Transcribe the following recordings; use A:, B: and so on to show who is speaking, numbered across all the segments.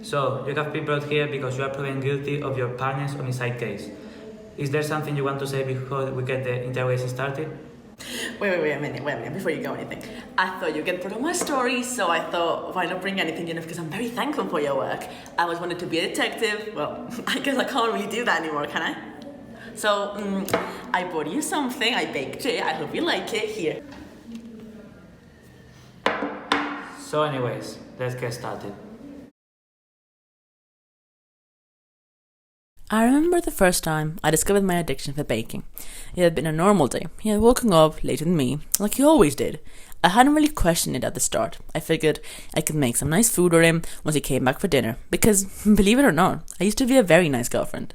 A: So, you have been brought here because you are proven guilty of your partner's homicide case. Is there something you want to say before we get the interrogation started?
B: Wait a minute, before you go anything. I thought you get part of my story, so I thought, why not bring anything, because I'm very thankful for your work. I always wanted to be a detective. Well, I guess I can't really do that anymore, can I? So, I bought you something, I baked it, I hope you like it. Here.
A: So anyways, let's get started.
C: I remember the first time I discovered my addiction for baking. It had been a normal day. He had woken up later than me, like he always did. I hadn't really questioned it at the start. I figured I could make some nice food for him once he came back for dinner, because, believe it or not, I used to be a very nice girlfriend.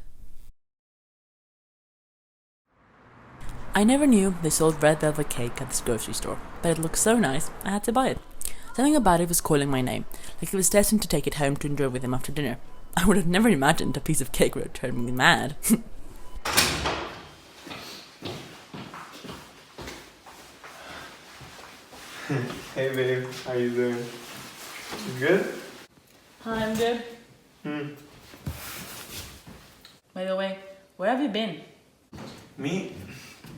C: I never knew they sold red velvet cake at this grocery store, but it looked so nice, I had to buy it. Something about it was calling my name, like he was destined to take it home to enjoy with him after dinner. I would have never imagined a piece of cake would have turned me mad.
D: Hey babe, how you doing? You good?
B: Hi, I'm good. By the way, where have you been?
D: Me?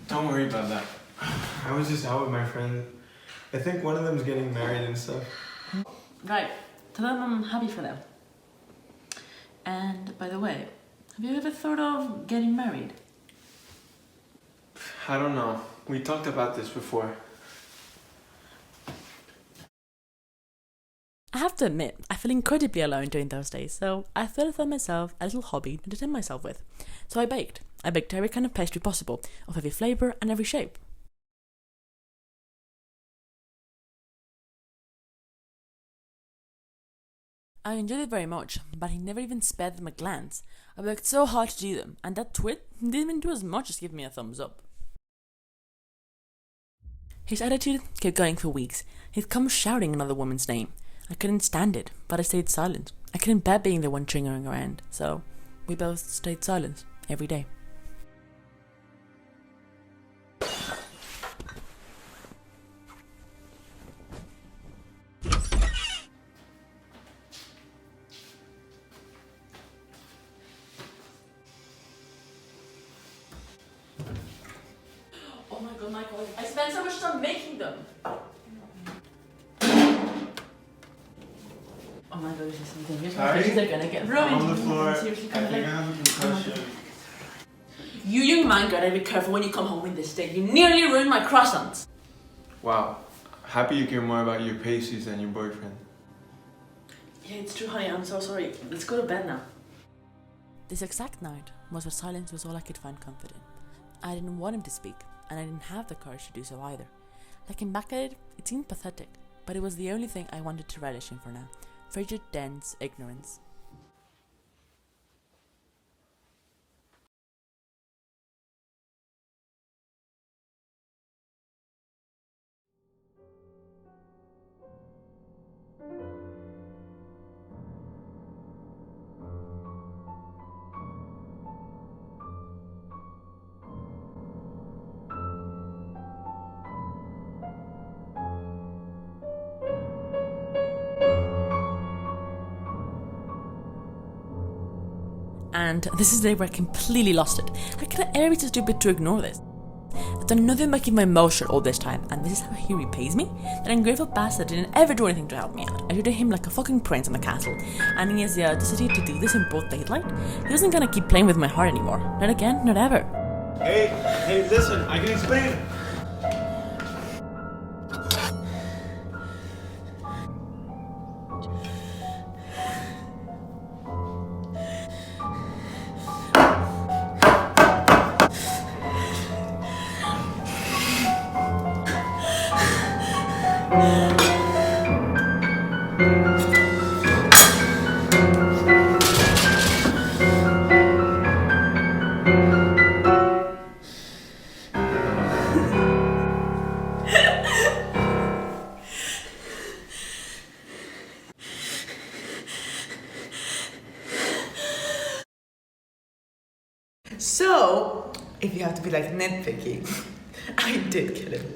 D: Don't worry about that. I was just out with my friends. I think one of them's getting married and stuff.
B: Right, tell them I'm happy for them. And by the way, have you ever thought of getting married?
D: I don't know. We talked about this before.
C: I have to admit, I feel incredibly alone during those days, so I thought I found myself a little hobby to entertain myself with. So I baked. I baked every kind of pastry possible, of every flavour and every shape. I enjoyed it very much, but he never even spared them a glance. I worked so hard to do them, and that twit didn't even do as much as give me a thumbs up. His attitude kept going for weeks. He'd come shouting another woman's name. I couldn't stand it, but I stayed silent. I couldn't bear being the one triggering around, so we both stayed silent every day. Oh my god, Michael, I spent so much time making them! Oh my god, this is something. Here's my
D: Sorry?
B: faces are gonna get ruined.
D: On the floor.
B: Seriously,
D: I think I have a concussion.
B: You young man gotta be careful when you come home in this state. You nearly ruined my croissants.
D: Wow. Happy you care more about your pastries than your boyfriend.
B: Yeah, it's true, honey. I'm so sorry. Let's go to bed now.
C: This exact night was where silence was all I could find comfort in. I didn't want him to speak, and I didn't have the courage to do so either. Looking back at it, it seemed pathetic, but it was the only thing I wanted to relish in for now. Frigid, dense ignorance. And this is the day where I completely lost it. How could I ever be so stupid to ignore this? I've done nothing but keep my mouth shut all this time, and this is how he repays me? That ungrateful bastard didn't ever do anything to help me out. I treated him like a fucking prince in the castle, and he has the audacity to do this in broad daylight? He wasn't gonna keep playing with my heart anymore. Not again, not ever.
D: Hey, listen, I can explain.
B: So, if you have to be like nitpicky, I did kill him.